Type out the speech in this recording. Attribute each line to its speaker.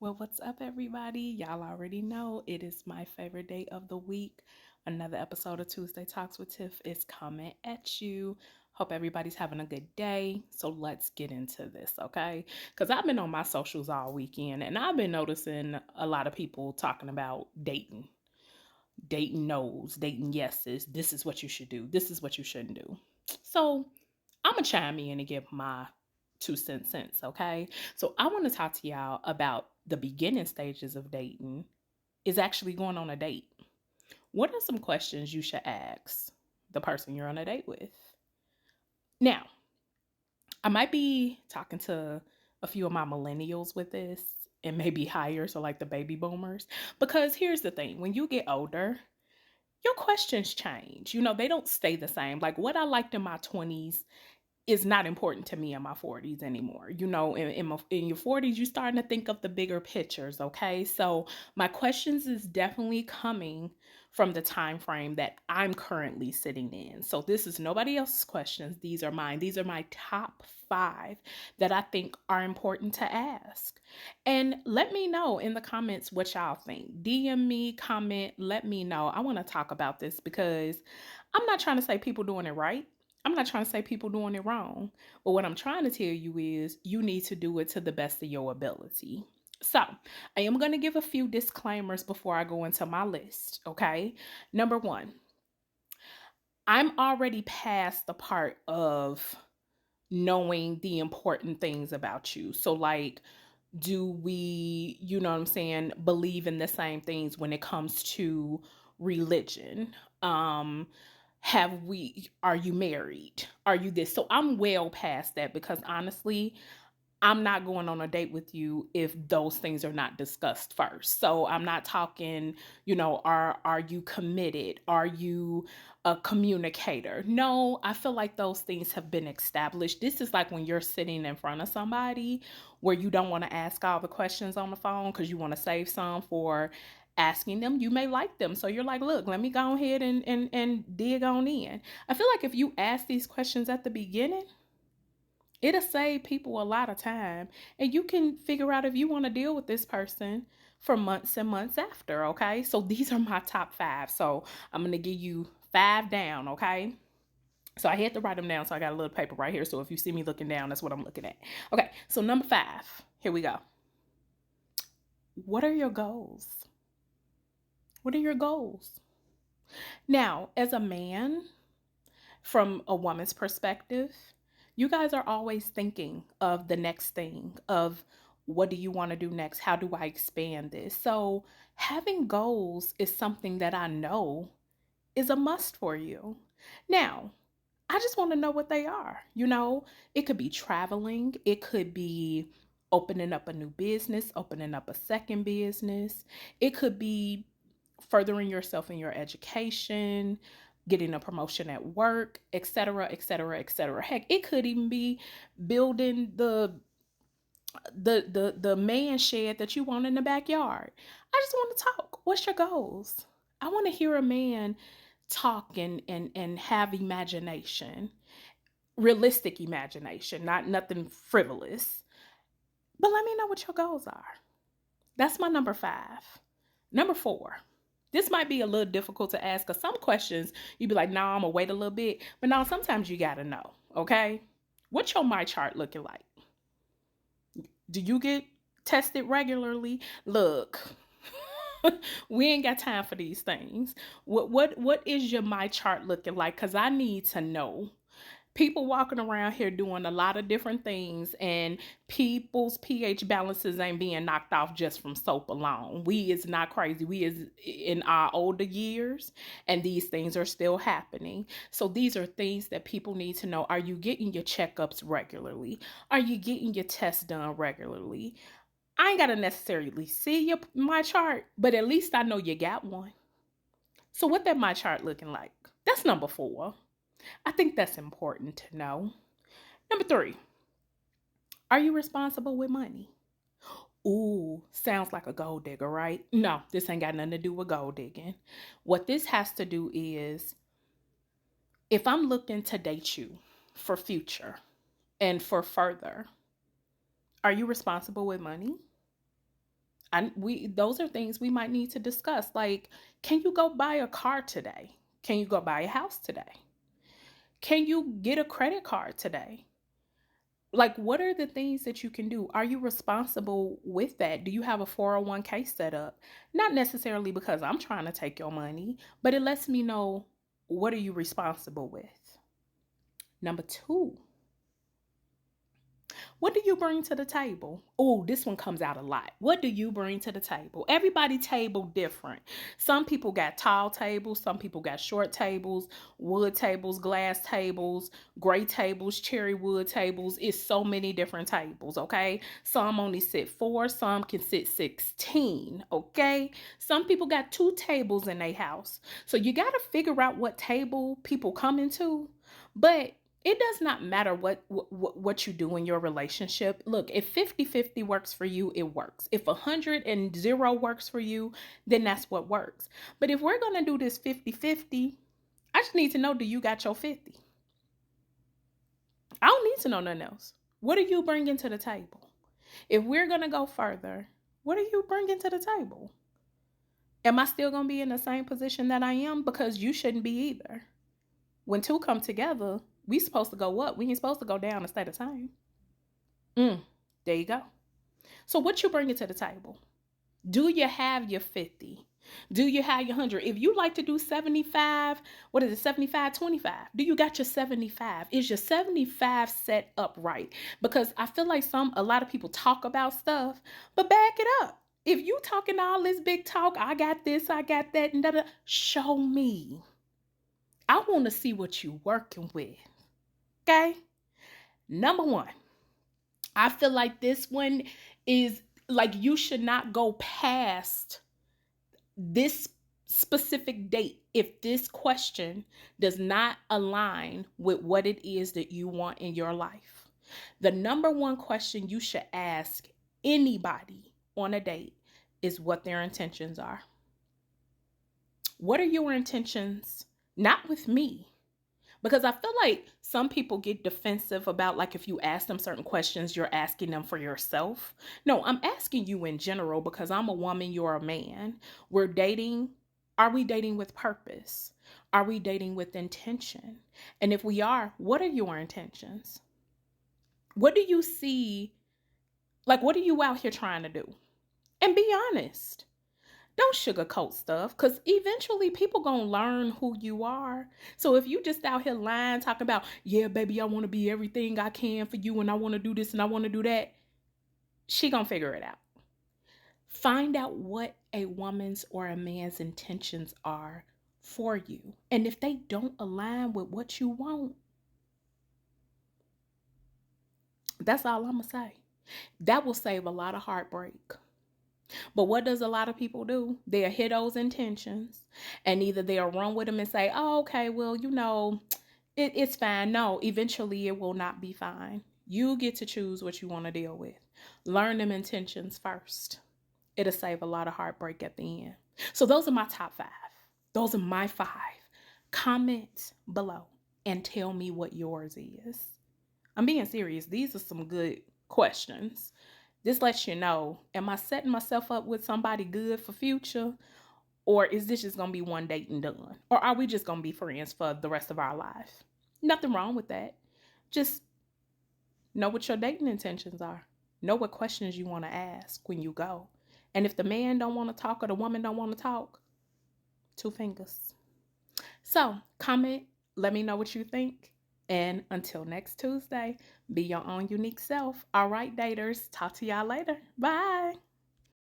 Speaker 1: Well, what's up, everybody? Y'all already know it is my favorite day of the week. Another episode of Tuesday Talks with Tiff is coming at you. Hope everybody's having a good day. So let's get into this, okay? Because I've been on my socials all weekend and I've been noticing a lot of people talking about dating. Dating no's, dating yeses. This is what you should do. This is what you shouldn't do. So I'm going to chime in and give my 2 cents, okay? So I want to talk to y'all about the beginning stages of dating is actually going on a date. What are some questions you should ask the person you're on a date with? Now, I might be talking to a few of my millennials with this and maybe higher, so like the baby boomers, because here's the thing, when you get older, your questions change. They don't stay the same. Like what I liked in my 20s is not important to me in my 40s anymore. In your 40s, you're starting to think of the bigger pictures, okay? So my questions is definitely coming from the time frame that I'm currently sitting in. So this is nobody else's questions. These are mine. These are my top 5 that I think are important to ask. And let me know in the comments what y'all think. DM me, comment, let me know. I want to talk about this because I'm not trying to say people doing it right. I'm not trying to say people doing it wrong, but what I'm trying to tell you is you need to do it to the best of your ability. So, I am going to give a few disclaimers before I go into my list, okay? Number 1, I'm already past the part of knowing the important things about you. So, like, do we, what I'm saying, believe in the same things when it comes to religion? Are you married? Are you this? So I'm well past that because honestly, I'm not going on a date with you if those things are not discussed first. So I'm not talking, are you committed? Are you a communicator? No, I feel like those things have been established. This is like when you're sitting in front of somebody where you don't want to ask all the questions on the phone because you want to save some for asking them. You may like them. So you're like, look, let me go ahead and dig on in. I feel like if you ask these questions at the beginning, it'll save people a lot of time and you can figure out if you want to deal with this person for months and months after, okay? So these are my top 5. So I'm going to give you 5 down, okay? So I had to write them down, so I got a little paper right here. So if you see me looking down, that's what I'm looking at. Okay, so number 5, here we go. What are your goals? What are your goals? Now, as a man, from a woman's perspective, you guys are always thinking of the next thing, of what do you want to do next? How do I expand this? So, having goals is something that I know is a must for you. Now, I just want to know what they are. It could be traveling, it could be opening up a new business, opening up a second business, it could be furthering yourself in your education, getting a promotion at work, etc., etc., etc. Heck, it could even be building the man shed that you want in the backyard. I just want to talk. What's your goals? I want to hear a man talk and have imagination, realistic imagination, not nothing frivolous. But let me know what your goals are. That's my number 5. Number 4. This might be a little difficult to ask because some questions you'd be like, no, I'm gonna wait a little bit. But now sometimes you gotta know, okay? What's your my chart looking like? Do you get tested regularly? Look, we ain't got time for these things. What is your my chart looking like? Because I need to know. People walking around here doing a lot of different things and people's pH balances ain't being knocked off just from soap alone. We is not crazy. We is in our older years and these things are still happening. So these are things that people need to know. Are you getting your checkups regularly? Are you getting your tests done regularly? I ain't got to necessarily see my chart, but at least I know you got one. So what that my chart looking like? That's number 4. I think that's important to know. Number 3, are you responsible with money? Ooh, sounds like a gold digger, right? No, this ain't got nothing to do with gold digging. What this has to do is if I'm looking to date you for future and for further, are you responsible with money? those are things we might need to discuss. Like, can you go buy a car today? Can you go buy a house today? Can you get a credit card today? Like, what are the things that you can do? Are you responsible with that? Do you have a 401k set up? Not necessarily because I'm trying to take your money, but it lets me know, what are you responsible with? Number two, what do you bring to the table? Oh, this one comes out a lot. What do you bring to the table? Everybody table different. Some people got tall tables, some people got short tables, wood tables, glass tables, gray tables, cherry wood tables. It's so many different tables, okay? Some only sit 4, some can sit 16, okay? Some people got 2 tables in their house. So you got to figure out what table people come into. But it does not matter what you do in your relationship. Look, if 50-50 works for you, it works. If 100 works for you, then that's what works. But if we're going to do this 50-50, I just need to know, do you got your 50? I don't need to know nothing else. What are you bringing to the table? If we're going to go further, what are you bringing to the table? Am I still going to be in the same position that I am? Because you shouldn't be either. When 2 come together, we supposed to go up. We ain't supposed to go down and stay the same. There you go. So what you bringing to the table? Do you have your 50? Do you have your 100? If you like to do 75, what is it, 75, 25? Do you got your 75? Is your 75 set up right? Because I feel like a lot of people talk about stuff, but back it up. If you talking all this big talk, I got this, I got that, and da-da, show me. I want to see what you working with. Okay? Number 1. I feel like this one is like, you should not go past this specific date if this question does not align with what it is that you want in your life. The number 1 question you should ask anybody on a date is what their intentions are. What are your intentions? Not with me. Because I feel like some people get defensive about, like, if you ask them certain questions, you're asking them for yourself. No, I'm asking you in general because I'm a woman, you're a man. We're dating. Are we dating with purpose? Are we dating with intention? And if we are, what are your intentions? What do you see? Like, what are you out here trying to do? And be honest. Don't sugarcoat stuff, because eventually people gonna learn who you are. So if you just out here lying, talking about, yeah, baby, I want to be everything I can for you, and I want to do this and I want to do that, she gonna figure it out. Find out what a woman's or a man's intentions are for you. And if they don't align with what you want, that's all I'm gonna say. That will save a lot of heartbreak. But what does a lot of people do? They'll hear those intentions, and either they'll run with them and say, oh, okay, well, it's fine. No, eventually it will not be fine. You get to choose what you want to deal with. Learn them intentions first. It'll save a lot of heartbreak at the end. So those are my top 5. Those are my 5. Comment below and tell me what yours is. I'm being serious. These are some good questions. This lets you know, am I setting myself up with somebody good for future? Or is this just going to be one date and done? Or are we just going to be friends for the rest of our life? Nothing wrong with that. Just know what your dating intentions are. Know what questions you want to ask when you go. And if the man don't want to talk or the woman don't want to talk, 2 fingers. So comment, let me know what you think. And until next Tuesday, be your own unique self. All right, daters. Talk to y'all later. Bye.